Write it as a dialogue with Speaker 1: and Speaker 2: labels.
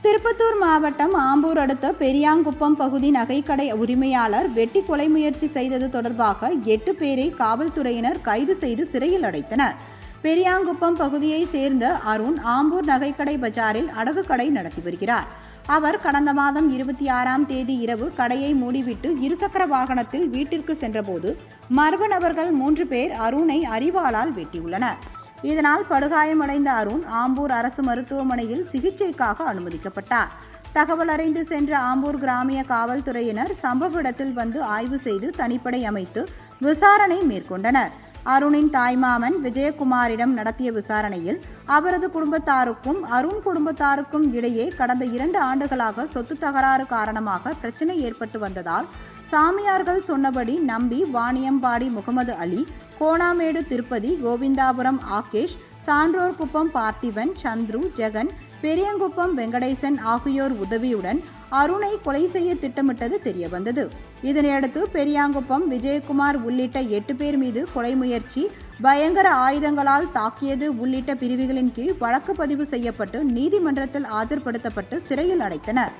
Speaker 1: திருப்பத்தூர் மாவட்டம் ஆம்பூர் அடுத்த பெரியாங்குப்பம் பகுதி நகைக்கடை உரிமையாளர் வெட்டி கொலை முயற்சி செய்தது தொடர்பாக 8 பேரை காவல்துறையினர் கைது செய்து சிறையில் அடைத்தனர். பெரியாங்குப்பம் பகுதியை சேர்ந்த அருண் ஆம்பூர் நகைக்கடை பஜாரில் அடகு கடை நடத்தி வருகிறார். அவர் கடந்த மாதம் 26ஆம் தேதி இரவு கடையை மூடிவிட்டு இருசக்கர வாகனத்தில் வீட்டிற்கு சென்றபோது மர்ம நபர்கள் 3 பேர் அருணை அரிவாளால் வெட்டியுள்ளனர். இதனால் படுகாயமடைந்த அருண் ஆம்பூர் அரசு மருத்துவமனையில் சிகிச்சைக்காக அனுமதிக்கப்பட்டார். தகவல் அறிந்து சென்ற ஆம்பூர் கிராமிய காவல்துறையினர் சம்பவ இடத்தில் வந்து ஆய்வு செய்து தனிப்படை அமைத்து விசாரணை மேற்கொண்டனர். அருணின் தாய்மாமன் விஜயகுமாரிடம் நடத்திய விசாரணையில் அவரது குடும்பத்தாருக்கும் அருண் குடும்பத்தாருக்கும் இடையே கடந்த 2 ஆண்டுகளாக சொத்து தகராறு காரணமாக பிரச்சனை ஏற்பட்டு வந்ததால் சாமியார்கள் சொன்னபடி நம்பி வாணியம்பாடி முகமது அலி, கோணாமேடு திருப்பதி, கோவிந்தாபுரம் ஆகேஷ், சான்றோர்குப்பம் பார்த்திபன், சந்துரு, ஜெகன், பெரியங்குப்பம் வெங்கடேசன் ஆகியோர் உதவியுடன் அருணை கொலை செய்ய திட்டமிட்டது தெரியவந்தது. இதனையடுத்து பெரியாங்குப்பம் விஜயகுமார் உள்ளிட்ட 8 பேர் மீது கொலை முயற்சி, பயங்கர ஆயுதங்களால் தாக்கியது உள்ளிட்ட பிரிவுகளின் கீழ் வழக்கு பதிவு செய்யப்பட்டு நீதிமன்றத்தில் ஆஜர்படுத்தப்பட்டு சிறையில் அடைத்தனர்.